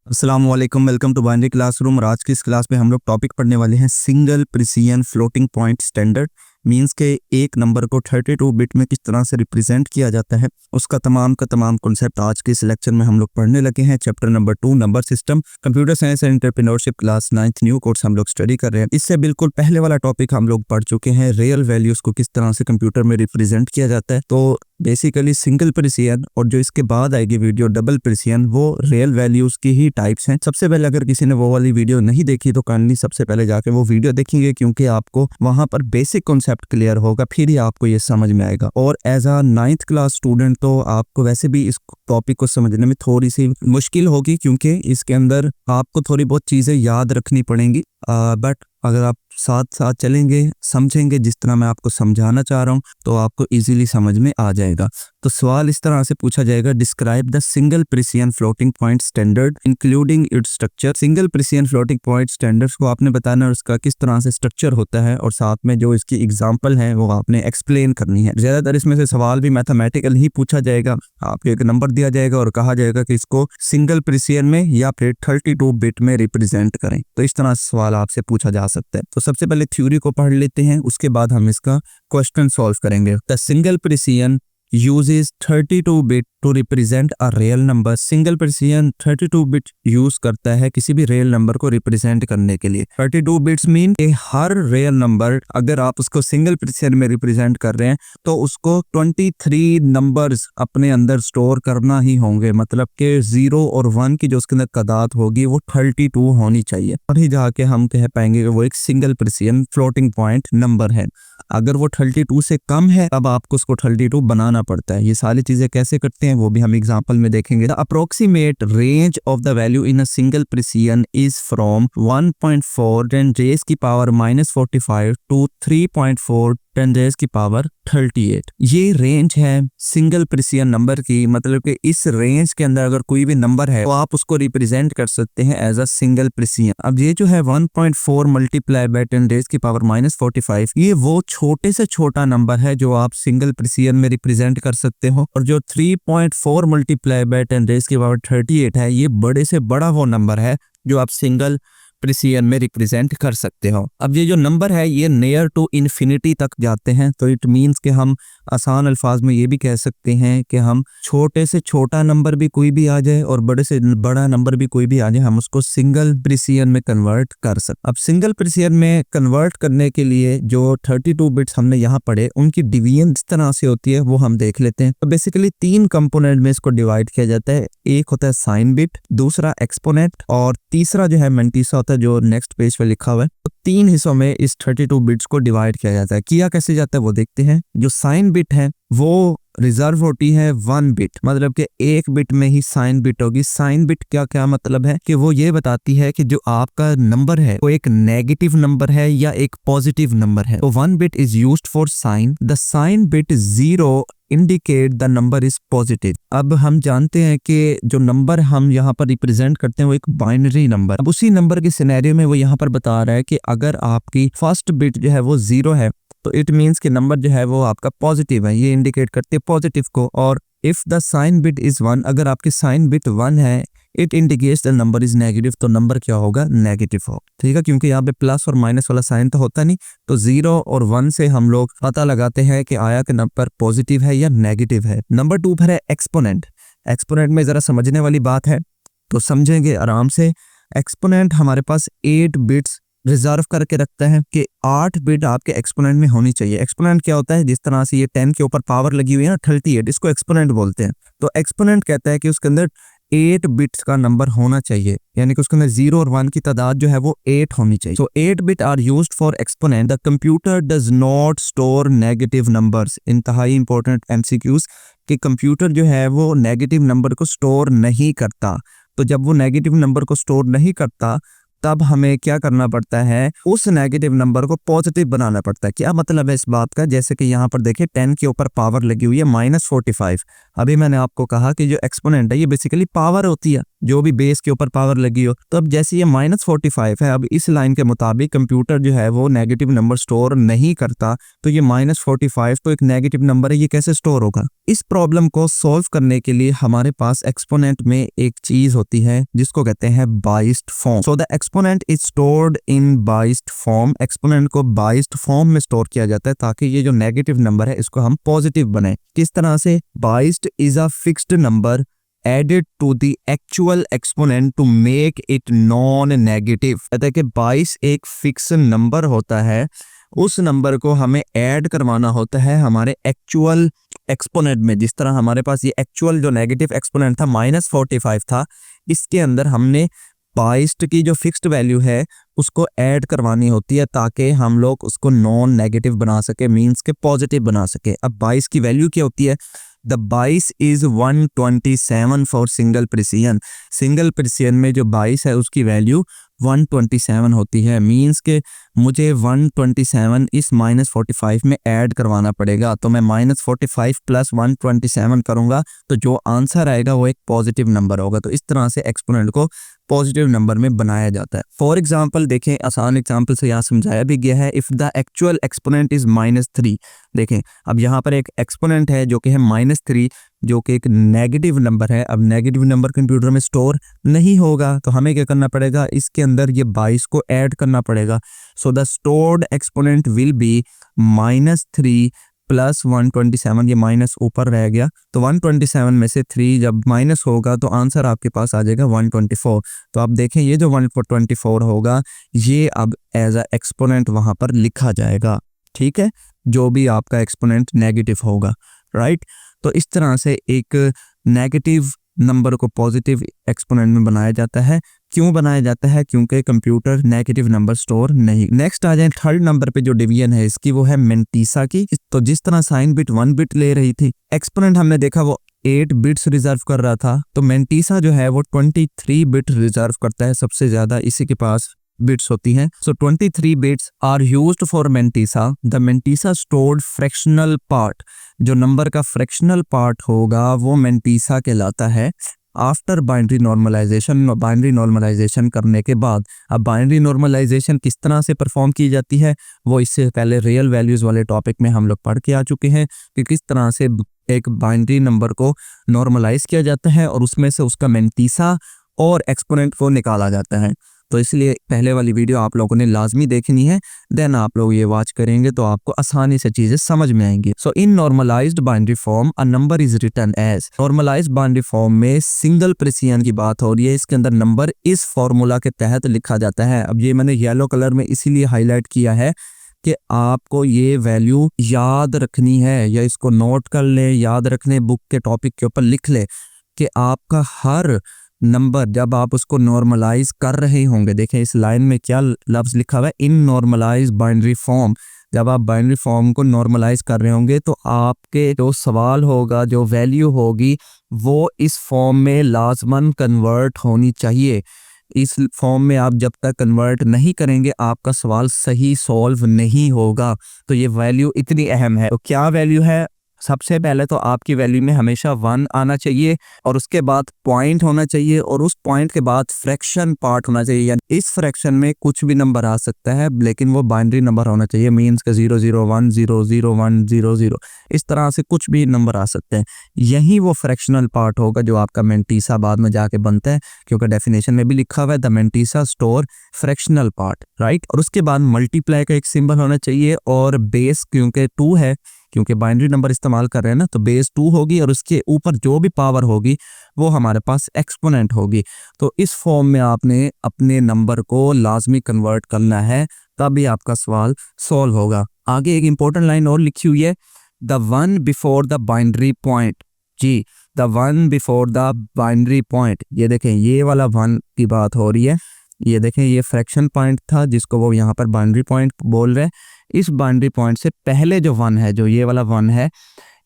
अस्सलाम वालेकुम, welcome to binary classroom. और आज की इस क्लास में हम लोग टॉपिक पढ़ने वाले हैं single precision floating point standard. Means के एक नंबर को 32 बिट में किस तरह से रिप्रेजेंट किया जाता है, उसका तमाम का तमाम कॉन्सेप्ट आज के इस लेक्चर में हम लोग पढ़ने लगे हैं। Chapter number 2 number system, computer science and entrepreneurship, class 9th new course हम लोग स्टडी कर रहे हैं। इससे बिल्कुल पहले वाला टॉपिक हम लोग पढ़ चुके हैं, रियल वैल्यूज को किस तरह से कंप्यूटर में रिप्रेजेंट किया जाता है। तो बेसिकली सिंगल प्रिसिजन और जो इसके बाद आएगी वीडियो डबल प्रिसिजन, वो रियल वैल्यूज की ही टाइप्स हैं। सबसे पहले अगर किसी ने वो वाली वीडियो नहीं देखी तो काइंडली सबसे पहले जाके वो वीडियो देखेंगे, क्योंकि आपको वहां पर बेसिक कॉन्सेप्ट क्लियर होगा, फिर ही आपको ये समझ में आएगा। और as a 9th class student तो आपको वैसे भी इस टॉपिक को समझने में थोड़ी सी मुश्किल होगी, क्योंकि इसके अंदर आपको थोड़ी बहुत चीजें याद रखनी पड़ेंगी। बट अगर आप साथ साथ चलेंगे, समझेंगे जिस तरह मैं आपको समझाना चाह रहा हूँ, तो आपको इजीली समझ में आ जाएगा। तो सवाल इस तरह से पूछा जाएगा, describe the single precision floating point standard including its structure. Single precision floating point standards को आपने बताना है, उसका किस तरह से स्ट्रक्चर होता है, और साथ में जो इसकी एग्जांपल है वो आपने एक्सप्लेन करनी है। ज्यादातर इसमें से सवाल भी मैथमेटिकल ही पूछा जाएगा। आपको एक नंबर दिया जाएगा और कहा जाएगा कि इसको सिंगल प्रिसिजन में या फिर 32 बिट में रिप्रेजेंट करें। तो इस तरह से सवाल आपसे पूछा जा सकता है। तो सबसे पहले थ्योरी को पढ़ लेते हैं, उसके बाद हम इसका क्वेश्चन सॉल्व करेंगे। The single precision uses 32 bit to represent a real number। Single precision 32 bit use करता है किसी भी रियल नंबर को रिप्रेजेंट करने के लिए। 32 बिट्स मीन कि हर रियल नंबर अगर आप उसको सिंगल प्रिसिजन में रिप्रेजेंट कर रहे हैं तो उसको 23 नंबर्स अपने अंदर स्टोर करना ही होंगे। मतलब कि 0 और 1 की जो उसके अंदर तादाद होगी वो 32 होनी चाहिए, और ही जाके हम कह पाएंगे कि वो एक single precision floating point number है। अगर वो 32 से कम है तब आपको उसको 32 बनाना पड़ता है। ये सारी चीजें कैसे करते हैं वो भी हम एग्जांपल में देखेंगे। The approximate range of the value in a single precision is from 1.4 10 raise की पावर -45 टू 3.4 10 रेज की पावर 38। ये रेंज है सिंगल प्रिसिजन नंबर की। मतलब कि इस रेंज के अंदर अगर कोई भी नंबर है तो आप उसको रिप्रेजेंट कर सकते हैं एज अ सिंगल प्रिसिजन। अब ये जो है 1.4 मल्टीप्लाई बाय 10 रेज की पावर -45, ये वो छोटे से छोटा नंबर है जो आप सिंगल प्रिसिजन में रिप्रेजेंट कर सकते हो। और जो 3.4 मल्टीप्लाई बाय 10 रेज की पावर 38 है, ये बड़े से बड़ा वो नंबर है जो आप सिंगल प्रिसिजन में रिप्रेजेंट कर सकते हो। अब ये जो नंबर है ये नियर टू इन्फिनिटी तक जाते हैं, तो इट मींस कि हम आसान अल्फाज में ये भी कह सकते हैं कि हम छोटे से छोटा नंबर भी कोई भी आ जाए और बड़े से बड़ा नंबर भी कोई भी आ जाए, हम उसको सिंगल प्रिसिजन में कन्वर्ट कर सकते। अब सिंगल प्रिसिजन में कन्वर्ट करने के लिए जो 32 बिट्स हमने यहाँ पढ़े, उनकी डिवीजन इस तरह से होती है, वो हम देख लेते हैं। तो बेसिकली 3 कंपोनेंट में इसको डिवाइड किया जाता है। एक होता है साइन बिट, दूसरा एक्सपोनेंट, और तीसरा जो है मेंटिसा होता है, जो नेक्स्ट पेज पे लिखा हुआ है। तो 3 हिस्सों में इस 32 बिट्स को डिवाइड किया जाता है। किया कैसे जाता है वो देखते हैं। जो साइन बिट है वो रिजर्व होती है 1 बिट, मतलब कि 1 बिट में ही साइन बिट होगी। साइन बिट क्या क्या मतलब है कि वो ये बताती है कि जो आपका नंबर है वो एक नेगेटिव नंबर है या एक पॉजिटिव नंबर है। तो 1 bit is used for sign. The sign bit 0 indicate the number is positive. अब हम जानते हैं कि जो नंबर हम यहाँ पर रिप्रेजेंट करते हैं वो एक बाइनरी नंबर। अब उसी नंबर के सिनेरियो में वो यहाँ पर बता रहा है कि अगर आपकी फर्स्ट बिट जो है वो 0 है तो इट मीन्स कि नंबर जो है वो आपका पॉजिटिव है, ये इंडिकेट करते हैं पॉजिटिव को। और if the sign bit is 1, अगर आपकी साइन बिट 1 है, it indicates the number is negative, तो नंबर क्या होगा, नेगेटिव हो। ठीक है, क्योंकि यहाँ पे प्लस और माइनस वाला साइन तो होता नहीं। तो 0 और 1 से हम लोग पता लगाते हैं कि आया कि नंबर पॉजिटिव है या नेगेटिव है। नंबर 2 पर है एक्सपोनेंट। एक्सपोनेंट में जरा समझने वाली बात है, तो समझेंगे आराम से। एक्सपोनेंट हमारे पास 8 बिट्स रिजर्व करके रखता है कि 8 बिट आपके एक्सपोनेंट में होनी चाहिए। एक्सपोनेंट क्या होता है, जिस तरह से ये 10 के ऊपर पावर लगी हुई है ना 38, इसको एक्सपोनेंट बोलते हैं। तो एक्सपोनेंट कहता है कि उसके अंदर 8 बिट्स का नंबर होना चाहिए, यानी कि उसके अंदर 0 और 1 की तादाद जो है वो 8 होनी चाहिए। So 8 bit are used for exponent. The computer does not store negative numbers. इंतहाई इंपॉर्टेंट एमसीक्यूज कि कंप्यूटर जो है वो नेगेटिव नंबर को स्टोर नहीं करता। तो जब वो नेगेटिव नंबर को स्टोर नहीं करता तब हमें क्या करना पड़ता है, उस नेगेटिव नंबर को पॉजिटिव बनाना पड़ता है। क्या मतलब है इस बात का, जैसे कि यहाँ पर देखिए 10 के ऊपर पावर लगी हुई है -45। अभी मैंने आपको कहा कि जो एक्सपोनेंट है ये बेसिकली पावर होती है, जो भी बेस के ऊपर पावर लगी हो। तो अब जैसे ये -45 है, अब इस लाइन के मुताबिक कंप्यूटर जो है वो नेगेटिव नंबर स्टोर नहीं करता, तो ये -45 तो एक नेगेटिव नंबर है, ये कैसे स्टोर होगा, इस प्रॉब्लम को सॉल्व करने के लिए हमारे पास एक्सपोनेंट में एक चीज होती है जिसको कहते हैं biased form. So the exponent is stored in biased form. Exponent को बाइस्ड फॉर्म में स्टोर किया जाता है ताकि ये जो नेगेटिव नंबर है इसको हम पॉजिटिव बनाएं। किस तरह से? Biased is a fixed number added to the actual exponent to make it non-negative। कहते हैं कि 22 एक फिक्स नंबर होता है, उस नंबर को हमें ऐड करवाना होता है हमारे एक्चुअल एक्सपोनेंट में। जिस तरह हमारे पास ये एक्चुअल जो नेगेटिव एक्सपोनेंट था -45 था, इसके अंदर हमने 22 की जो फिक्स्ड वैल्यू है उसको ऐड करवानी होती है ताकि हम लोग उसको नॉन नेगेटिव बना सके, मींस के पॉजिटिव बना सके। अब 22 की वैल्यू क्या होती है? The 22 is 127 for single precision. Single precision में जो 22 है उसकी वैल्यू 127 होती है, मींस के मुझे 127 इस -45 में ऐड करवाना पड़ेगा। तो मैं -45 प्लस 127 करूंगा तो जो आंसर आएगा वो एक पॉजिटिव नंबर होगा। तो इस तरह से एक्सपोनेंट को पॉजिटिव नंबर में बनाया जाता है। फॉर एग्जांपल देखें, आसान एग्जांपल से यहाँ समझाया भी गया है। If the actual exponent is -3, देखें अब यहाँ पर एक एक्सपोनेंट है जो कि है -3, जो कि एक नेगेटिव नंबर है। अब नेगेटिव नंबर कंप्यूटर में स्टोर नहीं होगा तो हमें क्या करना पड़ेगा? इसके अंदर ये 22 को ऐड करना पड़ेगा। So the stored exponent will be -3 plus 127, ये माइनस ऊपर रह गया तो 127 में से 3 जब माइनस होगा तो आंसर आपके पास आ जाएगा 124। तो आप देखें ये जो 124 होगा ये अब एज अ एक्सपोनेंट वहां पर लिखा जाएगा, ठीक है, जो भी आपका एक्सपोनेंट नेगेटिव होगा, राइट। तो इस तरह से एक नेगेटिव नंबर को पॉजिटिव एक्सपोनेंट में बनाया जाता है। क्यों बनाया जाता है? क्योंकि कंप्यूटर नेगेटिव नंबर स्टोर नहीं। नेक्स्ट आ जाए थर्ड नंबर पे जो डिवीजन है इसकी, वो है मेंटीसा की। तो जिस तरह साइन बिट 1 बिट ले रही थी, एक्सपोनेंट हमने देखा वो 8 बिट्स रिजर्व कर रहा था, तो मेंटीसा जो है वो 23 बिट रिजर्व करता है, सबसे ज्यादा इसी के पास बिट्स होती हैं। So 23 bits are used for mantissa. The mantissa stored fractional part, जो नंबर का फ्रैक्शनल पार्ट होगा वो मेंटीसा कहलाता है। After binary normalization, binary normalization करने के बाद, अब बाइनरी नॉर्मलाइजेशन किस तरह से परफॉर्म की जाती है वो इससे पहले रियल वैल्यूज वाले टॉपिक में हम लोग पढ़ के आ चुके हैं कि किस तरह से एक बाइनरी नंबर को नॉर्मलाइज किया जाता है और उसमें से उसका मेंटीसा और एक्सपोनेंट को निकाला जाता है। तो इसलिए पहले वाली वीडियो आप लोगों ने लाजमी देखनी है, देन आप लोग ये वॉच करेंगे तो आपको आसानी से चीजें समझ में आएंगी। So in normalised binary form a number is written as. Normalised binary form में सिंगल प्रिसिजन की बात हो रही है, इसके अंदर नंबर इस फॉर्मूला के तहत लिखा जाता है। अब ये मैंने येलो कलर में इसीलिए हाईलाइट किया है कि आपको ये वैल्यू याद रखनी है, या इसको नोट कर ले, याद रखने, बुक के टॉपिक के ऊपर लिख ले कि आपका हर नंबर जब आप उसको नॉर्मलाइज कर रहे होंगे, देखें इस लाइन में क्या लफ्ज लिखा हुआ है, इन नॉर्मलाइज बाइनरी फॉर्म। जब आप बाइनरी फॉर्म को नॉर्मलाइज कर रहे होंगे तो आपके जो सवाल होगा, जो वैल्यू होगी, वो इस फॉर्म में लाजमन कन्वर्ट होनी चाहिए। इस फॉर्म में आप जब तक कन्वर्ट नहीं करेंगे आपका सवाल सही सॉल्व नहीं होगा। तो ये वैल्यू इतनी अहम है। तो क्या वैल्यू है? सबसे पहले तो आपकी वैल्यू में हमेशा 1 आना चाहिए और उसके बाद पॉइंट होना चाहिए और उस पॉइंट के बाद फ्रैक्शन पार्ट होना चाहिए। यानी इस फ्रैक्शन में कुछ भी नंबर आ सकता है लेकिन वो बाइनरी नंबर होना चाहिए, मींस का 001 001 00, इस तरह से कुछ भी नंबर आ सकते हैं। यही वो फ्रैक्शनल पार्ट होगा जो आपका मेंटीसा बाद में जाके बनता है, क्योंकि डेफिनेशन में भी लिखा हुआ है the mantissa store fractional part, right. और उसके बाद मल्टीप्लाई का एक सिंबल होना चाहिए और बेस क्योंकि 2 है, क्योंकि बाइनरी नंबर इस्तेमाल कर रहे हैं ना, तो बेस 2 होगी और उसके ऊपर जो भी पावर होगी वो हमारे पास एक्सपोनेंट होगी। तो इस फॉर्म में आपने अपने नंबर को लाजमी कन्वर्ट करना है, तभी आपका सवाल सॉल्व होगा। आगे एक इंपॉर्टेंट लाइन और लिखी हुई है, the 1 before the binary point. जी, the 1 before the binary point, ये देखें ये वाला 1 की बात हो रही है। ये देखें ये फ्रैक्शन पॉइंट था जिसको वो यहाँ पर बाइनरी पॉइंट बोल रहे हैं। इस बाइनरी पॉइंट से पहले जो 1 है, जो ये वाला 1 है,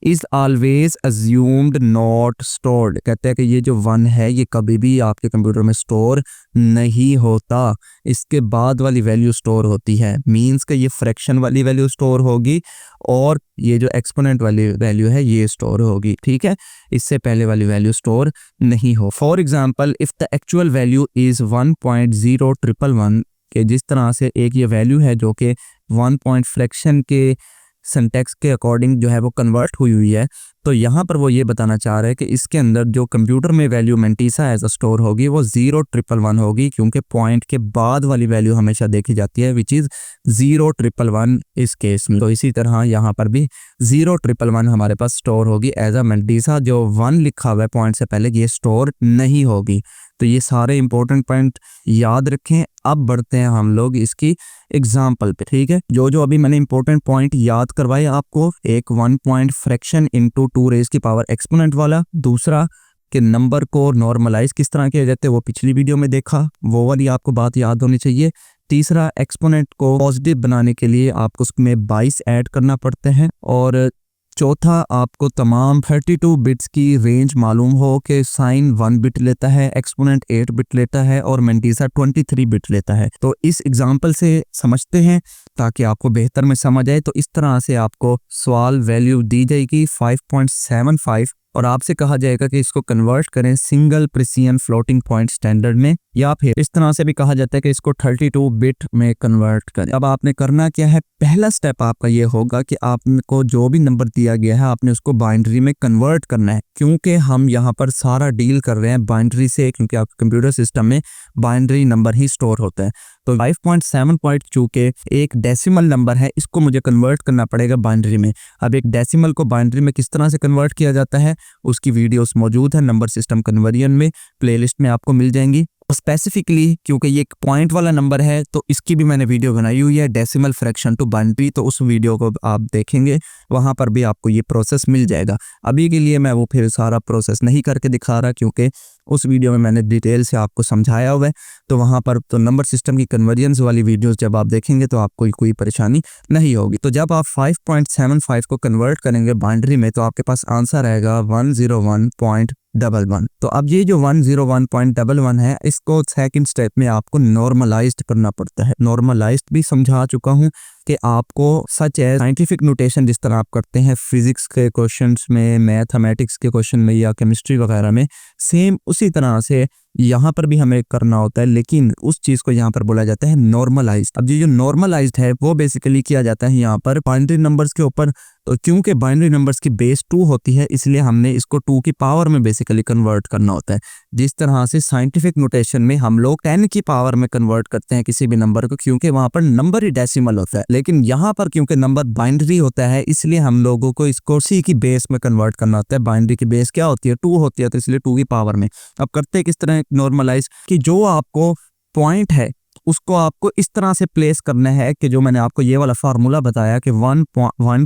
is always assumed not stored. कहते हैं कि ये जो 1 है ये कभी भी आपके कंप्यूटर में स्टोर नहीं होता, इसके बाद वाली वैल्यू स्टोर होती है। मींस कि ये फ्रैक्शन वाली वैल्यू स्टोर होगी और ये जो एक्सपोनेंट वाली वैल्यू है ये स्टोर होगी, ठीक है, इससे पहले वाली वैल्यू स्टोर नहीं हो। For example if the actual value is 1.0111, कि जिस तरह से एक ये वैल्यू है जो कि 1 पॉइंट फ्रैक्शन के सिंटैक्स के अकॉर्डिंग जो है वो कन्वर्ट हुई है। तो यहाँ पर वो ये बताना चाह रहे हैं कि इसके अंदर जो कंप्यूटर में value mantissa as a store होगी वो 0111 होगी, क्योंकि पॉइंट के बाद वाली वैल्यू हमेशा देखी जाती है विच इज़ 0111 इस केस में। तो इसी तरह यहाँ पर भी 0111 हमारे पास स्टोर होगी एज अ मेंटिसा। जो 1 लिखा हुआ है पॉइंट से पहले ये स्टोर नहीं होगी। तो ये सारे इंपॉर्टेंट पॉइंट याद रखें। अब बढ़ते हैं हम लोग इसकी एग्जाम्पल पे, ठीक है। जो जो अभी मैंने इंपॉर्टेंट पॉइंट याद करवाए आपको, एक 1 पॉइंट फ्रैक्शन इनटू 2 रेज़ की पावर एक्सपोनेंट वाला, दूसरा कि नंबर को नॉर्मलाइज किस तरह किया जाता है वो पिछली वीडियो में देखा, वो वाली आपको बात याद होनी चाहिए। तीसरा, एक्सपोनेंट को पॉजिटिव बनाने के लिए आपको उसमें 22 ऐड करना पड़ते हैं। और चौथा, आपको तमाम 32 बिट्स की रेंज मालूम हो कि साइन 1 बिट लेता है, एक्सपोनेंट 8 बिट लेता है और मेंटिसा 23 बिट लेता है। तो इस एग्जांपल से समझते हैं ताकि आपको बेहतर में समझ आए। तो इस तरह से आपको सवाल वैल्यू दी जाएगी 5.75 और आपसे कहा जाएगा कि इसको कन्वर्ट करें single precision floating point standard में, या फिर इस तरह से भी कहा जाता है कि इसको 32 बिट में कन्वर्ट करें। अब आपने करना क्या है, पहला स्टेप आपका ये होगा कि आपको जो भी नंबर दिया गया है आपने उसको बाइनरी में कन्वर्ट करना है, क्योंकि हम यहाँ पर सारा डील कर रहे हैं बाइनरी से, क्योंकि आपके कंप्यूटर सिस्टम में बाइनरी नंबर ही स्टोर होता है। तो 5.7 चूंकि एक डेसिमल नंबर है, इसको मुझे कन्वर्ट करना पड़ेगा बाइनरी में। अब एक डेसिमल को बाइनरी में किस तरह से कन्वर्ट किया जाता है उसकी वीडियोस मौजूद है नंबर सिस्टम कन्वर्जन में, प्लेलिस्ट में आपको मिल जाएंगी। स्पेसिफिकली क्योंकि ये एक पॉइंट वाला नंबर है तो इसकी भी मैंने वीडियो बनाई हुई है, डेसिमल फ्रैक्शन टू बाइनरी, तो उस वीडियो को आप देखेंगे, वहां पर भी आपको ये प्रोसेस मिल जाएगा। अभी के लिए मैं वो फिर सारा प्रोसेस नहीं करके दिखा रहा, क्योंकि उस वीडियो में मैंने डिटेल से आपको समझाया हुआ है। तो वहां पर तो नंबर सिस्टम की कन्वर्जेंस वाली वीडियोस जब आप देखेंगे तो आपको कोई परेशानी नहीं होगी। तो जब आप 5.75 को कन्वर्ट करेंगे बाइनरी में तो आपके पास आंसर आएगा 101.11। तो अब ये जो 101.11 है इसको सेकंड स्टेप में आपको नॉर्मलाइज्ड करना पड़ता है। नॉर्मलाइज्ड भी समझा चुका हूँ कि आपको सच है साइंटिफिक नोटेशन जिस तरह आप करते हैं फिजिक्स के क्वेश्चंस में, मैथमेटिक्स के क्वेश्चन में या केमिस्ट्री वगैरह में, सेम उसी तरह से यहाँ पर भी हमें करना होता है, लेकिन उस चीज को यहाँ पर बोला जाता है नॉर्मलाइज्ड। अब ये जो नॉर्मलाइज्ड है वो बेसिकली किया जाता है यहाँ पर बाइनरी नंबर्स के ऊपर। तो क्योंकि बाइनरी नंबर्स की बेस 2 होती है इसलिए हमने इसको 2 की पावर में बेसिकली कन्वर्ट करना होता है। जिस तरह से साइंटिफिक नोटेशन में हम लोग 10 की पावर में कन्वर्ट करते हैं किसी भी नंबर को, क्योंकि वहां पर नंबर ही डेसिमल होता है, लेकिन यहाँ पर क्योंकि नंबर बाइनरी होता है इसलिए हम लोगों को इसको सी की बेस में कन्वर्ट करना होता है। बाइनरी की बेस क्या होती है, 2 होती है, तो इसलिए 2 की पावर में। अब करते किस तरह नॉर्मलाइज, कि जो आपको पॉइंट है उसको आपको इस तरह से प्लेस करना है कि जो मैंने आपको ये वाला फार्मूला बताया कि 1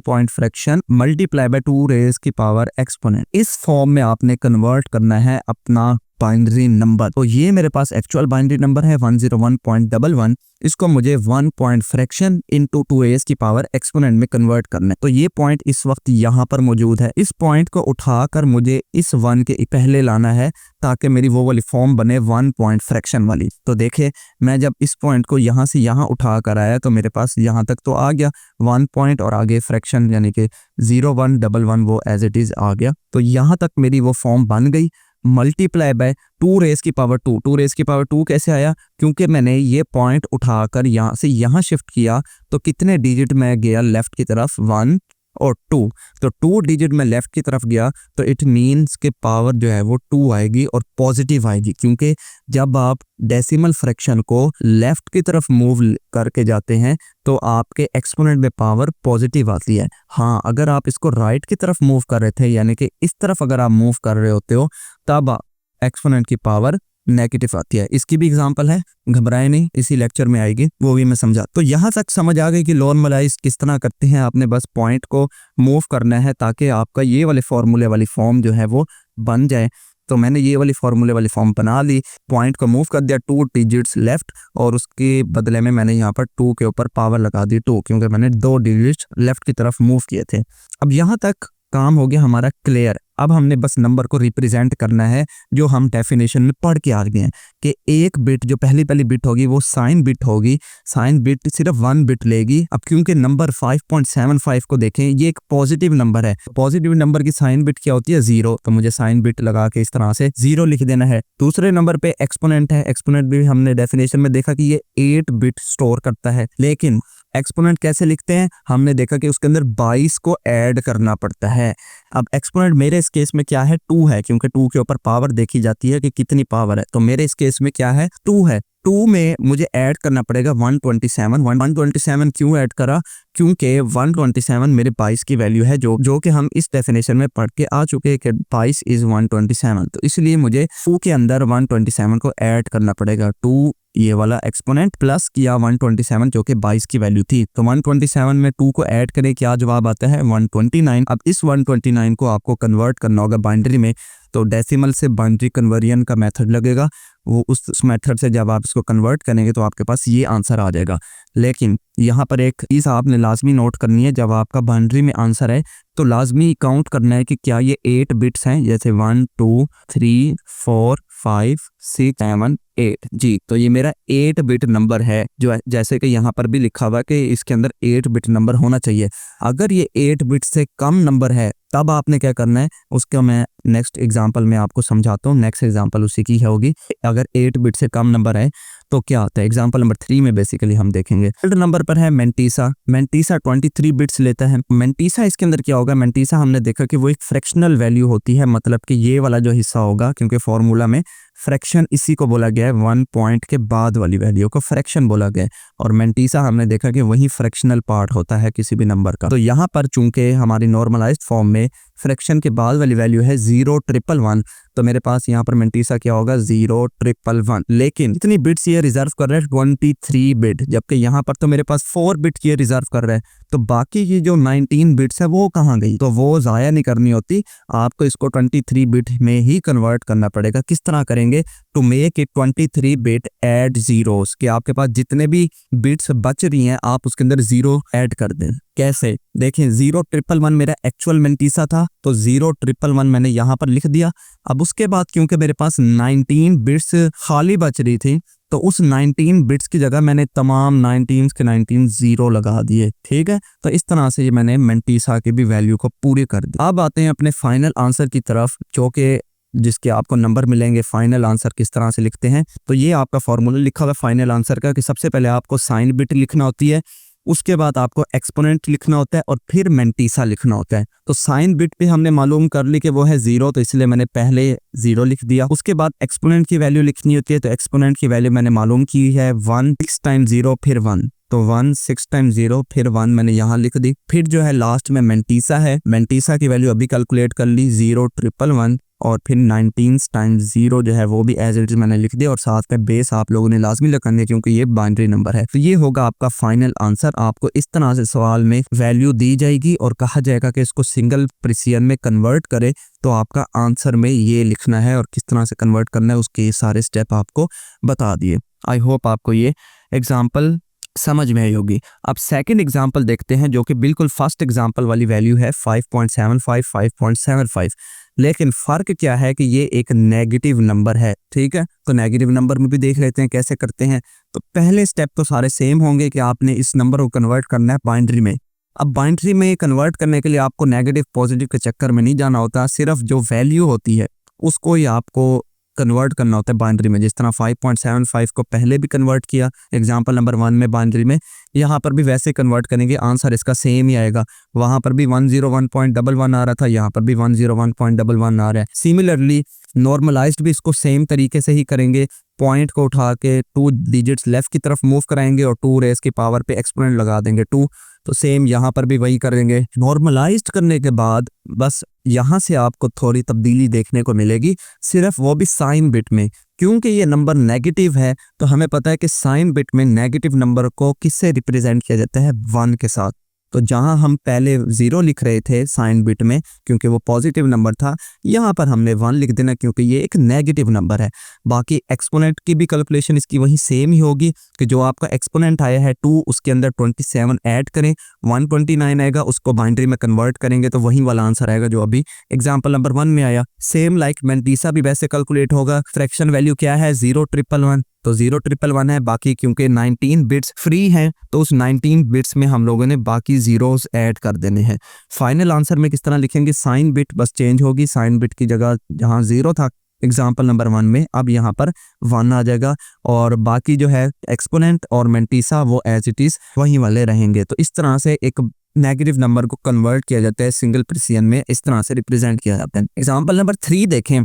point fraction multiply by 2 raise की पावर एक्सपोनेंट, इस फॉर्म में आपने कन्वर्ट करना है अपना बाइनरी नंबर। तो ये मेरे पास एक्चुअल बाइनरी नंबर है 101.11, इसको मुझे 1 पॉइंट फ्रैक्शन इनटू 2a की पावर एक्सपोनेंट में कन्वर्ट करना है। तो ये पॉइंट इस वक्त यहाँ पर मौजूद है, इस पॉइंट को उठाकर मुझे इस 1 के पहले लाना है ताकि मेरी वो वाली फॉर्म बने 1 पॉइंट फ्रैक्शन वाली। तो देखे मैं जब इस पॉइंट को यहाँ से यहाँ उठा कर आया तो मेरे पास यहाँ तक तो आ गया 1 पॉइंट और आगे फ्रैक्शन यानी कि 0111 वो एज इट इज आ गया। तो यहाँ तक मेरी वो फॉर्म बन गई। मल्टीप्लाई बाय 2 रेज की पावर 2, 2 रेज की पावर 2 कैसे आया, क्योंकि मैंने ये पॉइंट उठाकर यहाँ से यहाँ शिफ्ट किया तो कितने डिजिट में गया लेफ्ट की तरफ, 1 और 2, तो 2 डिजिट में लेफ्ट की तरफ गया तो इट मीन्स के पावर जो है वो 2 आएगी और पॉजिटिव आएगी, क्योंकि जब आप डेसिमल फ्रैक्शन को लेफ्ट की तरफ मूव करके जाते हैं तो आपके एक्सपोनेंट में पावर पॉजिटिव आती है। हाँ, अगर आप इसको राइट की तरफ मूव कर रहे थे यानी कि इस तरफ अगर आप मूव कर रहे होते हो तब एक्सपोनेंट की पावर नेगेटिव आती है। इसकी भी एग्जांपल है, घबराए नहीं, इसी लेक्चर में आएगी, वो भी मैं समझा। तो यहाँ तक समझ आ गई कि नॉर्मलाइज किस तरह करते हैं। आपने बस पॉइंट को मूव करना है ताकि आपका ये वाले फॉर्मूले वाली फॉर्म जो है वो बन जाए। तो मैंने ये वाली फॉर्मूले वाली फॉर्म बना ली, पॉइंट को मूव कर दिया 2 डिजिट्स लेफ्ट और उसके बदले में मैंने यहाँ पर 2 के ऊपर पावर लगा दी 2, क्योंकि मैंने 2 डिजिट्स लेफ्ट की तरफ मूव किए थे। अब यहाँ तक काम हो गया हमारा क्लियर। अब हमने बस नंबर को रिप्रेजेंट करना है जो हम डेफिनेशन में पढ़ के आ गए हैं कि एक बिट जो पहली बिट होगी वो साइन बिट होगी, साइन बिट सिर्फ 1 बिट लेगी। अब क्योंकि नंबर 5.75 को देखें ये एक पॉजिटिव नंबर है, पॉजिटिव नंबर की साइन बिट क्या होती है 0, तो मुझे साइन बिट लगा के इस तरह से 0 लिख देना है। दूसरे नंबर पे एक्सपोनेंट है, एक्सपोनेंट भी हमने डेफिनेशन में देखा कि ये 8 बिट स्टोर करता है, लेकिन एक्सपोनेंट कैसे लिखते हैं, हमने देखा कि उसके अंदर 22 को ऐड करना पड़ता है। अब एक्सपोनेंट मेरे इस केस में क्या है, 2 है, क्योंकि 2 के ऊपर पावर देखी जाती है कि कितनी पावर है, तो मेरे इस केस में क्या है, 2 है। 2 में मुझे ऐड करना पड़ेगा 127। 127 क्यों ऐड करा, क्योंकि 127 मेरे 22 की वैल्यू है, जो कि हम इस डेफिनेशन में पढ़ के आ चुके हैं कि 22 इज 127, तो इसलिए मुझे 2 के अंदर 127 को ऐड करना पड़ेगा। 2 ये वाला एक्सपोनेंट प्लस किया 127 जो कि 22 की वैल्यू थी, तो 127 में 2 को ऐड करें, क्या जवाब आता है, 129। अब इस 129 को आपको कन्वर्ट करना होगा बाइनरी में, तो डेसिमल से बाइनरी कन्वर्जन का मेथड लगेगा, वो उस मेथड से जब आप इसको कन्वर्ट करेंगे तो आपके पास ये आंसर आ जाएगा। लेकिन यहाँ पर एक चीज़ आपने लाजमी नोट करनी है, जब आपका बाइनरी में आंसर है तो लाजमी काउंट करना है कि क्या ये 8 बिट्स हैं, जैसे 1 2 3 4 5 6 7 8 जी, तो ये मेरा 8 बिट नंबर है, जो जैसे कि यहाँ पर भी लिखा हुआ है कि इसके अंदर 8 बिट नंबर होना चाहिए। अगर ये 8 बिट से कम नंबर है तब आपने क्या करना है, उसका मैं नेक्स्ट एग्जांपल में आपको समझाता हूँ। नेक्स्ट एग्जांपल उसी की होगी। अगर 8 बिट से कम नंबर है तो क्या होता है, एग्जांपल नंबर 3 में बेसिकली हम देखेंगे। थर्ड नंबर पर है मेंटीसा। मेंटीसा 23 बिट्स लेता है। मेंटीसा इसके अंदर क्या होगा, मेंटीसा हमने देखा कि वो एक फ्रैक्शनल वैल्यू होती है, मतलब कि ये वाला जो हिस्सा होगा, क्योंकि फॉर्मूला में फ्रैक्शन इसी को बोला गया है, 1 पॉइंट के बाद वाली वैल्यू को फ्रैक्शन बोला गया है, और मेंटीसा हमने देखा कि वही फ्रैक्शनल पार्ट होता है किसी भी नंबर का। तो यहाँ पर चूंकि हमारी नॉर्मलाइज्ड फॉर्म में फ्रैक्शन के बाद वाली वैल्यू है 0,111, तो मेरे पास यहाँ पर मेंटीसा क्या होगा, 0,111। लेकिन इतनी बिट्स ये रिजर्व कर रहा है 23 बिट, जबकि यहाँ पर तो मेरे पास 4 बिट ये रिजर्व कर रहा है, तो बाकी की जो 19 बिट्स है वो कहाँ गई, तो वो ज़ाया नहीं करनी होती, आपको इसको 23 बिट में ही कन्वर्ट करना पड़ेगा। किस तरह करेंगे, to make it 23 bit add zeros, कि आपके पास जितने भी बिट्स बच रही हैं आप उसके अंदर 0 ऐड कर दें। कैसे, देखें 0,111 मेरा एक्चुअल मेंटीसा था, तो 0,111 मैंने यहाँ पर लिख दिया। अब उसके बाद क्योंकि मेरे पास 19 बिट्स खाली बच रही थी, तो उस 19 बिट्स की जगह मैंने तमाम 19 के 19 0 लगा दिए, ठीक है। तो इस तरह से ये मैंने मेंटीसा की भी वैल्यू को पूरी कर दी। अब आते हैं अपने फाइनल आंसर की तरफ, जो कि जिसके आपको नंबर मिलेंगे। फाइनल आंसर किस तरह से लिखते हैं, तो ये आपका फॉर्मूला लिखा हुआ फाइनल आंसर का, कि सबसे पहले आपको साइन बिट लिखना होती है, उसके बाद आपको एक्सपोनेंट लिखना होता है, और फिर मेंटीसा लिखना होता है। तो साइन बिट पे हमने मालूम कर ली कि वो है 0, तो इसलिए मैंने पहले 0 लिख दिया। उसके बाद एक्सपोनेंट की वैल्यू लिखनी होती है, तो एक्सपोनेंट की वैल्यू मैंने मालूम की है 1 6 टाइम्स 0 फिर 1, तो 1 6 टाइम्स 0 फिर 1 मैंने यहाँ लिख दी। फिर जो है लास्ट में मेंटीसा है, मेंटीसा की वैल्यू अभी कैलकुलेट कर ली 0,111, और फिर 19 टाइम्स 0 जो है वो भी एज इट इज मैंने लिख दिया, और साथ में बेस आप लोगों ने लाजमी लगानी है क्योंकि ये बाइनरी नंबर है। तो ये होगा आपका फाइनल आंसर। आपको इस तरह से सवाल में वैल्यू दी जाएगी और कहा जाएगा कि इसको सिंगल प्रिसिजन में कन्वर्ट करे, तो आपका आंसर में ये लिखना है, और किस तरह से कन्वर्ट करना है उसके सारे स्टेप आपको बता दिए। आई होप आपको ये एग्जाम्पल समझ में आई होगी। अब सेकंड एग्जांपल देखते हैं, जो कि बिल्कुल फर्स्ट एग्जांपल वाली वैल्यू है 5.75 5.75, लेकिन फ़र्क क्या है कि ये एक नेगेटिव नंबर है, ठीक है। तो नेगेटिव नंबर में भी देख लेते हैं कैसे करते हैं। तो पहले स्टेप तो सारे सेम होंगे कि आपने इस नंबर को कन्वर्ट करना है बाइनरी में। अब बाइनरी में कन्वर्ट करने के लिए आपको नेगेटिव पॉजिटिव के चक्कर में नहीं जाना होता, सिर्फ जो वैल्यू होती है उसको ही आपको कन्वर्ट करना होता है बाइनरी में। जिस तरह 5.75 को पहले भी कन्वर्ट किया एग्जांपल नंबर 1 में बाइनरी में, यहाँ पर भी वैसे कन्वर्ट करेंगे, आंसर इसका सेम ही आएगा। वहाँ पर भी 101.11 आ रहा था, यहाँ पर भी 101.11 आ रहा है। सिमिलरली नॉर्मलाइज्ड भी इसको सेम तरीके से ही करेंगे, पॉइंट को उठा के 2 डिजिट्स लेफ्ट की तरफ मूव कराएंगे और 2 रेज़ की पावर पे एक्सपोनेंट लगा देंगे 2, तो सेम यहाँ पर भी वही करेंगे। नॉर्मलाइज्ड करने के बाद बस यहाँ से आपको थोड़ी तब्दीली देखने को मिलेगी, सिर्फ वो भी साइन बिट में। क्योंकि ये नंबर नेगेटिव है तो हमें पता है कि साइन बिट में नेगेटिव नंबर को किससे रिप्रेजेंट किया जाता है, 1 के साथ। तो जहां हम पहले 0 लिख रहे थे साइन बिट में क्योंकि वो पॉजिटिव नंबर था, यहाँ पर हमने 1 लिख देना क्योंकि ये एक नेगेटिव नंबर है। बाकी एक्सपोनेंट की भी कैलकुलेशन इसकी वही सेम ही होगी कि जो आपका एक्सपोनेंट आया है 2, उसके अंदर 27 ऐड करें, 129 आएगा, उसको बाइनरी में कन्वर्ट करेंगे तो वही वाला आंसर आएगा जो अभी एग्जाम्पल नंबर 1 में आया। सेम लाइक मेंटीसा भी वैसे कैलकुलेट होगा। फ्रैक्शन वैल्यू क्या है, 0,111, तो 0,111 है। बाकी क्योंकि 19 बिट्स फ्री हैं तो उस 19 बिट्स में हम लोगों ने बाकी जीरोस ऐड कर देने हैं। फाइनल आंसर में किस तरह लिखेंगे, साइन बिट बस चेंज होगी, साइन बिट की जगह जहां 0 था एग्जाम्पल नंबर 1 में अब यहाँ पर 1 आ जाएगा और बाकी जो है एक्सपोनेंट और मेंटीसा वो एज इट इज वही वाले रहेंगे। तो इस तरह से एक नेगेटिव नंबर को कन्वर्ट किया जाता है सिंगल प्रिसिजन में, इस तरह से रिप्रेजेंट किया जाता है। एग्जाम्पल नंबर 3 देखें।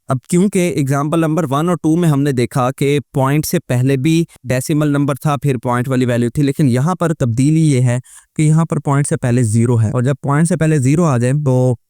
अब क्योंकि एग्जाम्पल नंबर 1 और 2 में हमने देखा कि पॉइंट से पहले भी डेसिमल नंबर था, फिर पॉइंट वाली वैल्यू थी, लेकिन यहाँ पर तब्दीली ये है कि यहाँ पर पॉइंट से पहले 0 है, और जब पॉइंट से पहले 0 आ जाए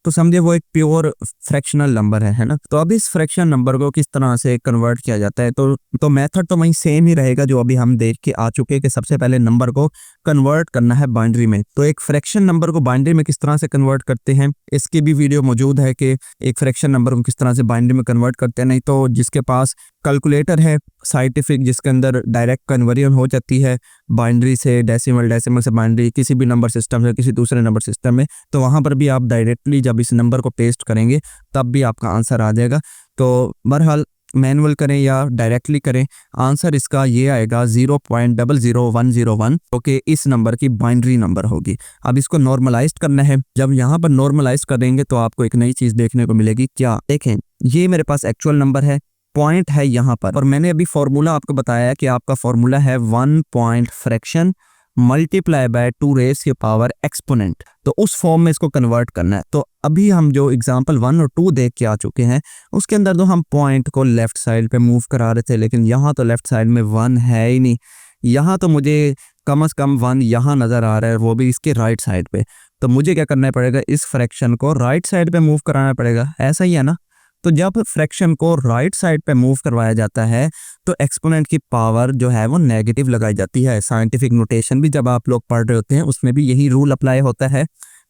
तो समझे वो एक प्योर फ्रैक्शनल नंबर है ना। तो अब इस फ्रैक्शन नंबर को किस तरह से कन्वर्ट किया जाता है, तो मेथड तो वही सेम ही रहेगा जो अभी हम देख के आ चुके हैं कि सबसे पहले नंबर को कन्वर्ट करना है बाइनरी में। तो एक फ्रैक्शन नंबर को बाइनरी में किस तरह से कन्वर्ट करते हैं, इसकी भी वीडियो मौजूद है कि एक फ्रैक्शन नंबर को किस तरह से बाइनरी में कन्वर्ट करते हैं। नहीं तो जिसके पास कैलकुलेटर है साइंटिफिक जिसके अंदर डायरेक्ट कन्वर्जन हो जाती है बाइनरी से डेसिमल, डेसिमल से बाइनरी, किसी भी नंबर सिस्टम से किसी दूसरे नंबर सिस्टम में, तो वहाँ पर भी आप डायरेक्टली जब इस नंबर को पेस्ट करेंगे तब भी आपका आंसर आ जाएगा। तो बहरहाल मैनुअल करें या डायरेक्टली करें, आंसर इसका ये आएगा 0.00101, ओके, इस नंबर की बाइनरी नंबर होगी। अब इसको नॉर्मलाइज करना है। जब यहाँ पर नॉर्मलाइज करेंगे तो आपको एक नई चीज देखने को मिलेगी। क्या देखें, ये मेरे पास एक्चुअल नंबर है, पॉइंट है यहाँ पर, और मैंने अभी फॉर्मूला आपको बताया कि आपका फॉर्मूला है 1 point fraction multiply by 2 raise की पावर एक्सपोनेंट। तो उस फॉर्म में इसको कन्वर्ट करना है। तो अभी हम जो एग्जांपल 1 और 2 देख के आ चुके हैं उसके अंदर तो हम पॉइंट को लेफ्ट साइड पे मूव करा रहे थे, लेकिन यहाँ तो लेफ्ट साइड में 1 है ही नहीं। यहाँ तो मुझे कम से कम 1 यहाँ नज़र आ रहा है, वो भी इसके राइट साइड पे। तो मुझे क्या करना पड़ेगा, इस फ्रैक्शन को राइट साइड पे मूव कराना पड़ेगा, ऐसा ही है ना। तो जब फ्रैक्शन को राइट साइड पे मूव करवाया जाता है तो एक्सपोनेंट की पावर जो है वो नेगेटिव लगाई जाती है। साइंटिफिक नोटेशन भी जब आप लोग पढ़ रहे होते हैं उसमें भी यही रूल अप्लाई होता है,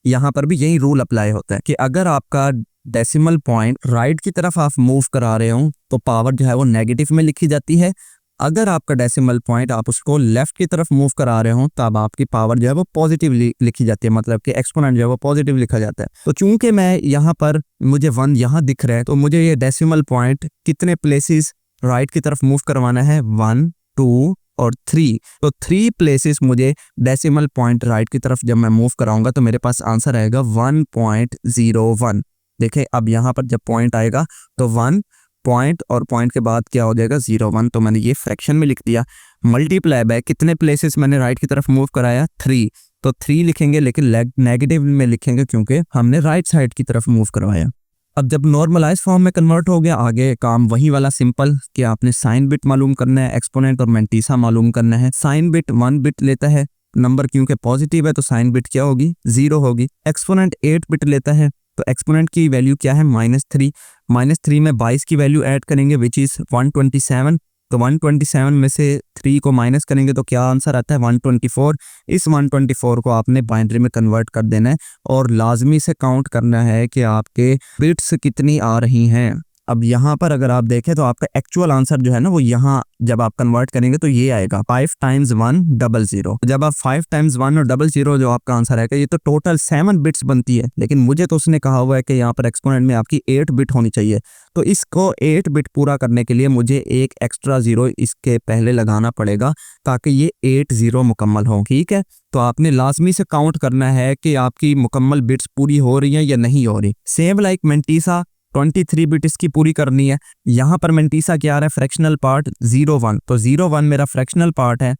यहाँ पर भी यही रूल अप्लाई होता है कि अगर आपका डेसिमल पॉइंट राइट की तरफ आप मूव करा रहे हो तो पावर जो है वो नेगेटिव में लिखी जाती है। अगर आपका डेसिमल पॉइंट आप उसको लेफ्ट की तरफ मूव करा रहे हो तब आपकी पावर जो है वो पॉजिटिव लिखी जाती है, मतलब कि एक्सपोनेंट जो है वो पॉजिटिव लिखा जाता है। तो चूंकि मैं यहाँ पर मुझे 1 यहाँ दिख रहा है तो मुझे ये डेसिमल पॉइंट कितने प्लेसेस राइट की तरफ मूव करवाना है, 1, 2 और 3। तो 3 प्लेसेस मुझे डेसिमल पॉइंट राइट की तरफ जब मैं मूव कराऊंगा तो मेरे पास आंसर आएगा 1.01। देखें अब यहाँ पर जब पॉइंट आएगा तो 1 पॉइंट और पॉइंट के बाद क्या हो जाएगा 0.1। तो मैंने ये फ्रैक्शन में लिख दिया, मल्टीप्लाई बाय कितने प्लेसेस मैंने राइट की तरफ मूव कराया, 3। तो 3 लिखेंगे लेकिन नेगेटिव में लिखेंगे क्योंकि हमने राइट साइड की तरफ मूव करवाया। अब जब नॉर्मलाइज फॉर्म में कन्वर्ट हो गया, आगे काम वही वाला सिंपल कि आपने साइन बिट मालूम करना है, एक्सपोनेंट और मेंटीसा मालूम करना है। साइन बिट 1 बिट लेता है, नंबर क्योंकि पॉजिटिव है तो साइन बिट क्या होगी, 0 होगी। एक्सपोनेंट 8 बिट लेता है तो एक्सपोनेंट की वैल्यू क्या है, -3। -3 में 22 की वैल्यू ऐड करेंगे विच इज 127। तो 127 में से 3 को माइनस करेंगे तो क्या आंसर आता है, 124। इस 124 को आपने बाइनरी में कन्वर्ट कर देना है और लाजमी से काउंट करना है कि आपके बिट्स कितनी आ रही हैं। अब यहाँ पर अगर आप देखें तो आपका एक्चुअल आंसर जो है ना वो यहाँ जब आप कन्वर्ट करेंगे तो ये आएगा 5 × 1 00। जब आप 5 × 1 और 00 जो आपका आंसर आएगा ये तो टोटल 7 बिट्स बनती है, लेकिन मुझे तो उसने कहा हुआ है कि यहाँ पर एक्सपोनेंट में आपकी 8 बिट होनी चाहिए। तो इसको 8 बिट पूरा करने के लिए मुझे एक एक्स्ट्रा 0 इसके पहले लगाना पड़ेगा ताकि ये 8 0 मुकम्मल हो। ठीक है, तो आपने लाजमी से काउंट करना है कि आपकी मुकम्मल बिट्स पूरी हो रही हैं या नहीं हो रही। सेम लाइक मेंटीसा 23 बिट इसकी पूरी करनी है। यहाँ पर मेंटीसा क्या आ रहा है, फ्रैक्शनल पार्ट 0.1। तो 0.1 मेरा फ्रैक्शनल पार्ट है,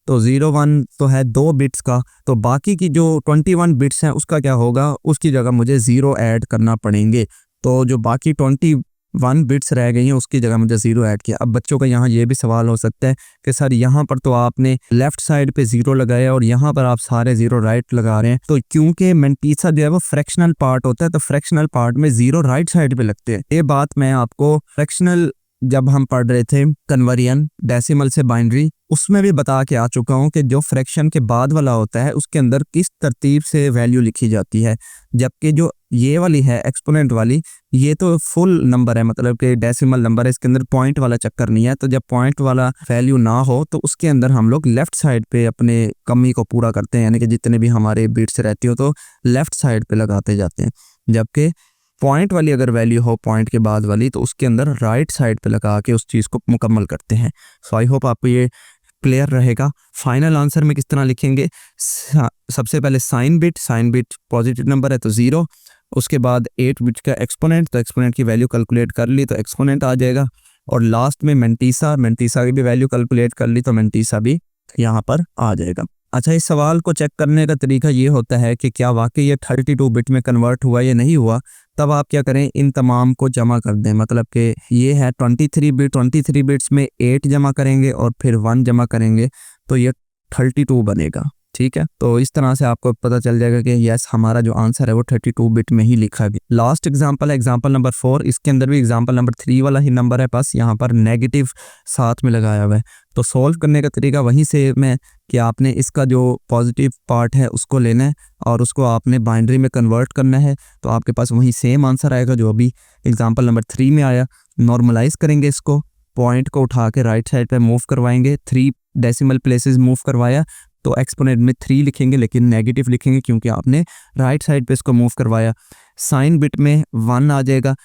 तो 0.1 तो है 2 बिट्स का, तो बाकी की जो 21 बिट्स हैं उसका क्या होगा, उसकी जगह मुझे 0 ऐड करना पड़ेंगे। तो जो बाकी 21 बिट्स रह गई हैं उसकी जगह मुझे 0 ऐड किया। अब बच्चों का यहाँ ये भी सवाल हो सकता है कि सर यहाँ पर तो आपने लेफ्ट साइड पे 0 लगाया और यहाँ पर आप सारे 0 राइट लगा रहे हैं। तो क्योंकि मेंटीसा जो है वो फ्रैक्शनल पार्ट होता है तो फ्रैक्शनल पार्ट में 0 राइट साइड पे लगते हैं। ये बात मैं आपको फ्रैक्शनल जब हम पढ़ रहे थे कन्वर्जन डेसिमल से बाइनरी उसमें भी बता के आ चुका हूँ कि जो फ्रैक्शन के बाद वाला होता है उसके अंदर किस तरतीब से वैल्यू लिखी जाती है, जबकि जो ये वाली है एक्सपोनेंट वाली ये तो फुल नंबर है, मतलब कि डेसिमल नंबर है, इसके अंदर पॉइंट वाला चक्कर नहीं है। तो जब पॉइंट वाला वैल्यू ना हो तो उसके अंदर हम लोग लेफ्ट साइड पे अपने कमी को पूरा करते हैं, यानी कि जितने भी हमारे बिट्स रहती हो तो लेफ्ट साइड पे लगाते जाते हैं। जबकि पॉइंट वाली अगर वैल्यू हो पॉइंट के बाद वाली तो उसके अंदर राइट साइड पे लगा के उस चीज़ को मुकम्मल करते हैं। सो आई होप आपको ये क्लियर रहेगा। फाइनल आंसर में किस तरह लिखेंगे, सबसे पहले साइन बिट पॉजिटिव नंबर है तो 0, उसके बाद 8 बिट्स का एक्सपोनेंट, तो एक्सपोनेंट की वैल्यू कैलकुलेट कर ली तो एक्सपोनेंट आ जाएगा। और लास्ट में मेंटीसा की भी वैल्यू कैलकुलेट कर ली तो मेंटीसा भी यहाँ पर आ जाएगा। अच्छा, इस सवाल को चेक करने का तरीका ये होता है कि क्या वाकई ये 32 बिट में कन्वर्ट हुआ या नहीं हुआ। तब आप क्या करें, इन तमाम को जमा कर दें। मतलब कि ये है 23 बिट, 23 बिट्स में 8 जमा करेंगे और फिर 1 जमा करेंगे तो ये 32 बनेगा। ठीक है, तो इस तरह से आपको पता चल जाएगा कि यस, हमारा जो आंसर है वो 32 बिट में ही लिखा गया। लास्ट एग्जांपल है एग्जांपल नंबर 4। इसके अंदर भी एग्जांपल नंबर 3 वाला ही नंबर है, बस यहाँ पर नेगेटिव साथ में लगाया हुआ है। तो सॉल्व करने का तरीका वहीं सेम है कि आपने इसका जो पॉजिटिव पार्ट है उसको लेना है और उसको आपने बाइनरी में कन्वर्ट करना है, तो आपके पास वही सेम आंसर आएगा जो अभी एग्जांपल नंबर 3 में आया। नॉर्मलाइज करेंगे इसको, पॉइंट को उठा के राइट साइड पे मूव करवाएंगे, 3 डेसिमल प्लेसेस मूव करवाया तो एक्सपोनेंट में 3 लिखेंगे लेकिन नेगेटिव लिखेंगे क्योंकि आपने राइट साइड पे इसको मूव करवाया। साइन बिट में 1 आ जाएगा।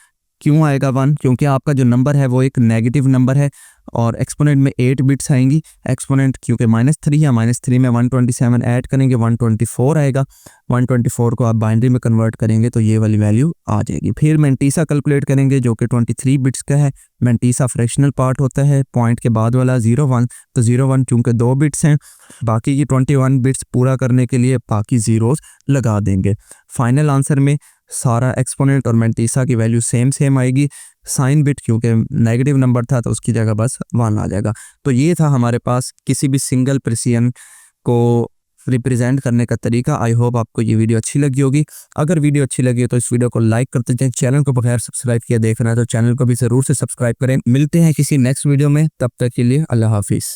क्यों आएगा 1? क्योंकि आपका जो नंबर है वो एक नेगेटिव नंबर है और एक्सपोनेंट में 8 बिट्स आएंगी। एक्सपोनेंट क्योंकि -3 है, -3 में 127 ऐड करेंगे 124 आएगा। 124 को आप बाइनरी में कन्वर्ट करेंगे तो ये वाली वैल्यू आ जाएगी। फिर मेंटीसा कैलकुलेट करेंगे जो कि 23 बिट्स का है। मेंटीसा फ्रैक्शनल पार्ट होता है, पॉइंट के बाद वाला 01, तो 01 चूँकि 2 बिट्स हैं, बाकी की 21 बिट्स पूरा करने के लिए बाकी ज़ीरोज़ लगा देंगे। फाइनल आंसर में सारा एक्सपोनेंट और मेंटीसा की वैल्यू सेम आएगी। साइन बिट क्योंकि नेगेटिव नंबर था तो उसकी जगह बस 1 आ जाएगा। तो ये था हमारे पास किसी भी सिंगल प्रेसिजन को रिप्रेजेंट करने का तरीका। आई होप आपको ये वीडियो अच्छी लगी होगी। अगर वीडियो अच्छी लगी तो इस वीडियो को लाइक करते जाएं। चैनल को बगैर सब्सक्राइब किए देख रहे हैं तो चैनल को भी ज़रूर से सब्सक्राइब करें। मिलते हैं किसी नेक्स्ट वीडियो में, तब तक के लिए अल्लाह हाफिज़।